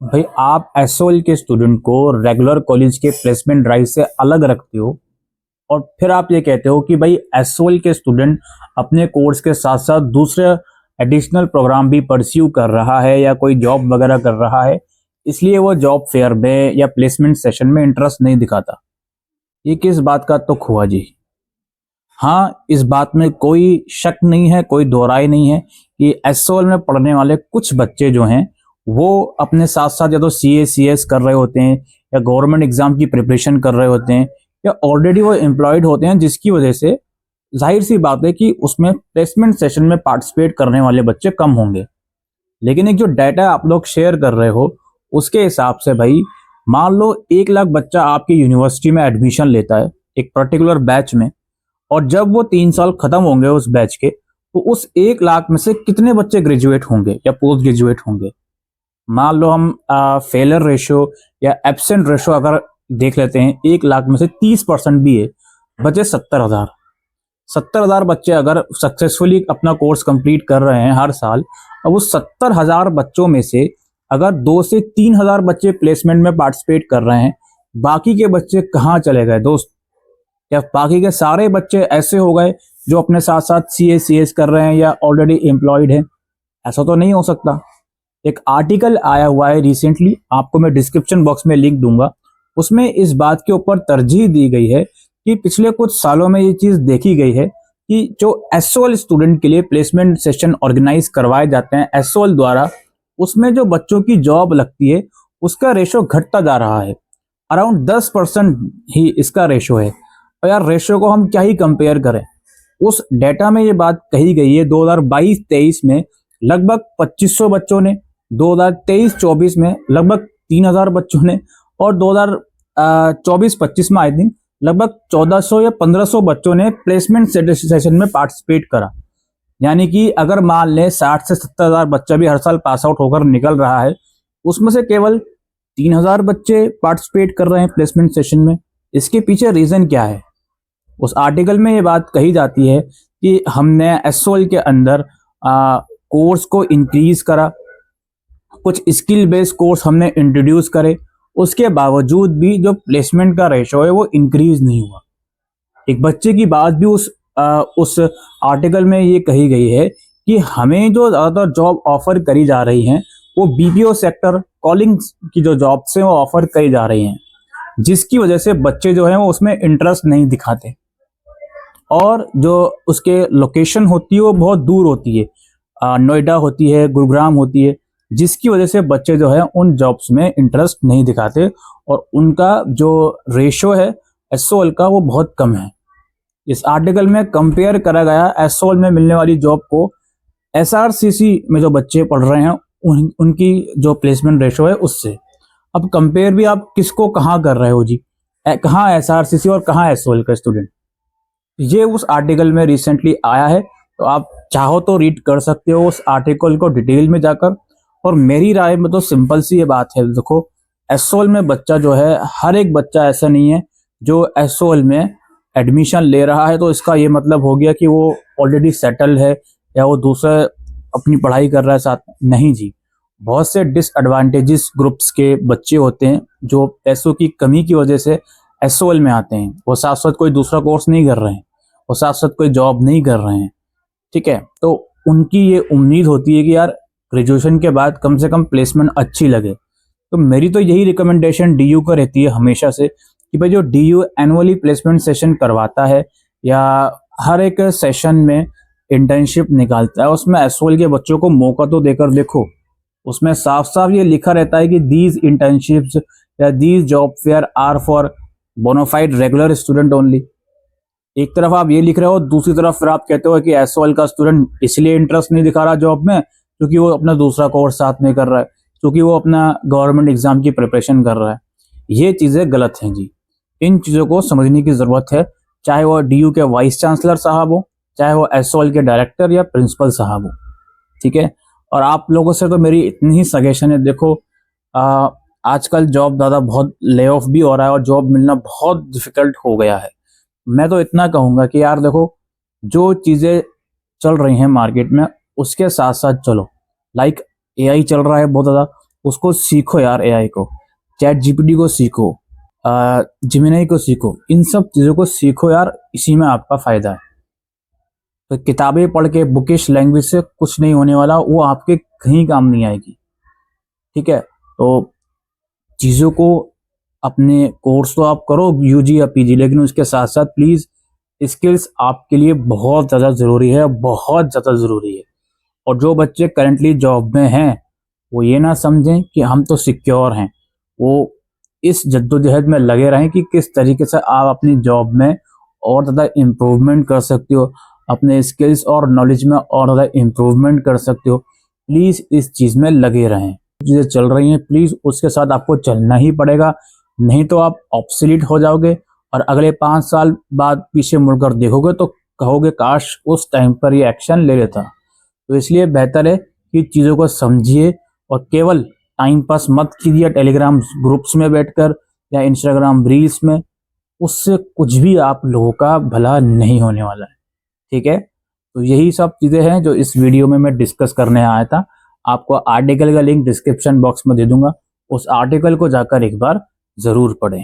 भाई आप एसओएल के स्टूडेंट को रेगुलर कॉलेज के प्लेसमेंट ड्राइव से अलग रखते हो और फिर आप ये कहते हो कि भाई एसओएल के स्टूडेंट अपने कोर्स के साथ साथ दूसरे एडिशनल प्रोग्राम भी परस्यू कर रहा है या कोई जॉब वगैरह कर रहा है, इसलिए वो जॉब फेयर में या प्लेसमेंट सेशन में इंटरेस्ट नहीं दिखाता। ये किस बात का तुक हुआ जी? हाँ, इस बात में कोई शक नहीं है, कोई दो राय नहीं है कि एसओएल में पढ़ने वाले कुछ बच्चे जो हैं वो अपने साथ साथ या तो सीए सीएस कर रहे होते हैं या गवर्नमेंट एग्जाम की प्रिपरेशन कर रहे होते हैं या ऑलरेडी वो एम्प्लॉयड होते हैं, जिसकी वजह से जाहिर सी बात है कि उसमें प्लेसमेंट सेशन में पार्टिसिपेट करने वाले बच्चे कम होंगे। लेकिन एक जो डाटा आप लोग शेयर कर रहे हो उसके हिसाब से भाई, मान लो 1 लाख बच्चा आपकी यूनिवर्सिटी में एडमिशन लेता है एक पर्टिकुलर बैच में, और जब वो 3 साल खत्म होंगे उस बैच के, तो उस 1 लाख में से कितने बच्चे ग्रेजुएट होंगे या पोस्ट ग्रेजुएट होंगे? मान लो हम फेलर रेशो या एब्सेंट रेशो अगर देख लेते हैं, 1 लाख में से 30% भी है, बचे 70,000। 70,000 बच्चे अगर सक्सेसफुली अपना कोर्स कंप्लीट कर रहे हैं हर साल, अब उस 70,000 बच्चों में से अगर 2 से 3 हजार बच्चे प्लेसमेंट में पार्टिसिपेट कर रहे हैं, बाकी के बच्चे कहाँ चले गए दोस्त? क्या बाकी के सारे बच्चे ऐसे हो गए जो अपने साथ साथ सीए सीएस कर रहे हैं या ऑलरेडी एम्प्लॉयड हैं? ऐसा तो नहीं हो सकता। एक आर्टिकल आया हुआ है रिसेंटली, आपको मैं डिस्क्रिप्शन बॉक्स में लिंक दूंगा। उसमें इस बात के ऊपर तरजीह दी गई है कि पिछले कुछ सालों में ये चीज देखी गई है कि जो एसओएल स्टूडेंट के लिए प्लेसमेंट सेशन ऑर्गेनाइज करवाए जाते हैं एसओएल द्वारा, उसमें जो बच्चों की जॉब लगती है उसका रेशो घटता जा रहा है। अराउंड 10% ही इसका रेशो है। और यार रेशो को हम क्या ही कंपेयर करें, उस डेटा में ये बात कही गई है 2022-23 में लगभग 2500 बच्चों ने, 2023-24 में लगभग 3000 बच्चों ने, और 2024-25 में आई थिंक लगभग 1400 या 1500 बच्चों ने प्लेसमेंट सेशन में पार्टिसिपेट करा। यानी कि अगर मान लें 60 से 70,000 बच्चा भी हर साल पास आउट होकर निकल रहा है, उसमें से केवल 3000 बच्चे पार्टिसिपेट कर रहे हैं प्लेसमेंट सेशन में। इसके पीछे रीजन क्या है? उस आर्टिकल में ये बात कही जाती है कि हमने एसओएल के अंदर कोर्स को इंक्रीज करा, कुछ स्किल बेस्ड कोर्स हमने इंट्रोड्यूस करे, उसके बावजूद भी जो प्लेसमेंट का रेशो है वो इंक्रीज नहीं हुआ। एक बच्चे की बात भी उस आर्टिकल में ये कही गई है कि हमें जो ज़्यादातर जॉब ऑफर करी जा रही हैं वो बीपीओ सेक्टर कॉलिंग की जो जॉब्स हैं वो ऑफर करी जा रही हैं, जिसकी वजह से बच्चे जो हैं वो उसमें इंटरेस्ट नहीं दिखाते, और जो उसके लोकेशन होती है वो बहुत दूर होती है, नोएडा होती है, गुरुग्राम होती है, जिसकी वजह से बच्चे जो है उन जॉब्स में इंटरेस्ट नहीं दिखाते और उनका जो रेशो है एसओएल का वो बहुत कम है। इस आर्टिकल में कंपेयर करा गया एसओएल में मिलने वाली जॉब को एसआरसीसी में जो बच्चे पढ़ रहे हैं उनकी जो प्लेसमेंट रेशो है उससे। अब कंपेयर भी आप किसको कहाँ कर रहे हो जी? कहाँ एसआरसीसी और कहाँ एसओएल का स्टूडेंट? ये उस आर्टिकल में रिसेंटली आया है, तो आप चाहो तो रीड कर सकते हो उस आर्टिकल को डिटेल में जाकर। और मेरी राय में तो सिंपल सी ये बात है, देखो एसओएल में बच्चा जो है, हर एक बच्चा ऐसा नहीं है जो एसओएल में एडमिशन ले रहा है तो इसका ये मतलब हो गया कि वो ऑलरेडी सेटल है या वो दूसरा अपनी पढ़ाई कर रहा है साथ में। नहीं जी, बहुत से डिसएडवांटेजेस ग्रुप्स के बच्चे होते हैं जो पैसों की कमी की वजह से एसओएल में आते हैं। वो साथ साथ कोई दूसरा कोर्स नहीं कर रहे हैं, वो साथ साथ कोई जॉब नहीं कर रहे हैं, ठीक है? तो उनकी ये उम्मीद होती है कि यार ग्रेजुएशन के बाद कम से कम प्लेसमेंट अच्छी लगे। तो मेरी तो यही रिकमेंडेशन डीयू को रहती है हमेशा से कि भाई जो डीयू एनुअली प्लेसमेंट सेशन करवाता है या हर एक सेशन में इंटर्नशिप निकालता है, उसमें एसओएल के बच्चों को मौका तो देकर देखो। उसमें साफ साफ ये लिखा रहता है कि दीज इंटर्नशिप्स या these job fair are for bona fide regular student only. एक तरफ आप ये लिख रहे हो, दूसरी तरफ फिर आप कहते हो कि एसओएल का स्टूडेंट इसलिए इंटरेस्ट नहीं दिखा रहा जॉब में क्योंकि वो अपना दूसरा कोर्स साथ में कर रहा है, क्योंकि वो अपना गवर्नमेंट एग्जाम की प्रिपरेशन कर रहा है। ये चीजें गलत हैं जी, इन चीजों को समझने की जरूरत है, चाहे वो डीयू के वाइस चांसलर साहब हो, चाहे वो एसओएल के डायरेक्टर या प्रिंसिपल साहब हो, ठीक है? और आप लोगों से तो मेरी इतनी ही सजेशन है, देखो आजकल जॉब ज़्यादा बहुत ले ऑफ भी हो रहा है और जॉब मिलना बहुत डिफिकल्ट हो गया है। मैं तो इतना कहूँगा कि यार देखो, जो चीज़ें चल रही हैं मार्केट में उसके साथ साथ चलो। लाइक एआई चल रहा है बहुत ज़्यादा, उसको सीखो यार, एआई को, चैट जीपीटी को सीखो, जिमिनाई को सीखो, इन सब चीज़ों को सीखो यार, इसी में आपका फ़ायदा है। तो किताबें पढ़ के बुकिश लैंग्वेज से कुछ नहीं होने वाला, वो आपके कहीं काम नहीं आएगी। ठीक है, तो चीज़ों को, अपने कोर्स तो आप करो यूजी या पीजी, लेकिन उसके साथ साथ प्लीज़ स्किल्स आपके लिए बहुत ज़्यादा ज़रूरी है, बहुत ज़्यादा ज़रूरी है। और जो बच्चे करंटली जॉब में हैं, वो ये ना समझें कि हम तो सिक्योर हैं, वो इस जद्दोजहद में लगे रहें कि किस तरीके से आप अपनी जॉब में और ज़्यादा इम्प्रूवमेंट कर सकते हो, अपने स्किल्स और नॉलेज में और ज़्यादा इम्प्रूवमेंट कर सकते हो। प्लीज़ इस चीज़ में लगे रहें। चीज़ें चल रही हैं, प्लीज़ उसके साथ आपको चलना ही पड़ेगा, नहीं तो आप ऑब्सोलीट हो जाओगे और अगले 5 साल बाद पीछे मुड़कर देखोगे तो कहोगे काश उस टाइम पर ये एक्शन ले लेता। तो इसलिए बेहतर है कि चीज़ों को समझिए और केवल टाइम पास मत कीजिए टेलीग्राम ग्रुप्स में बैठकर या इंस्टाग्राम रील्स में, उससे कुछ भी आप लोगों का भला नहीं होने वाला है। ठीक है, तो यही सब चीज़ें हैं जो इस वीडियो में मैं डिस्कस करने आया था। आपको आर्टिकल का लिंक डिस्क्रिप्शन बॉक्स में दे दूंगा, उस आर्टिकल को जाकर एक बार ज़रूर पढ़ें।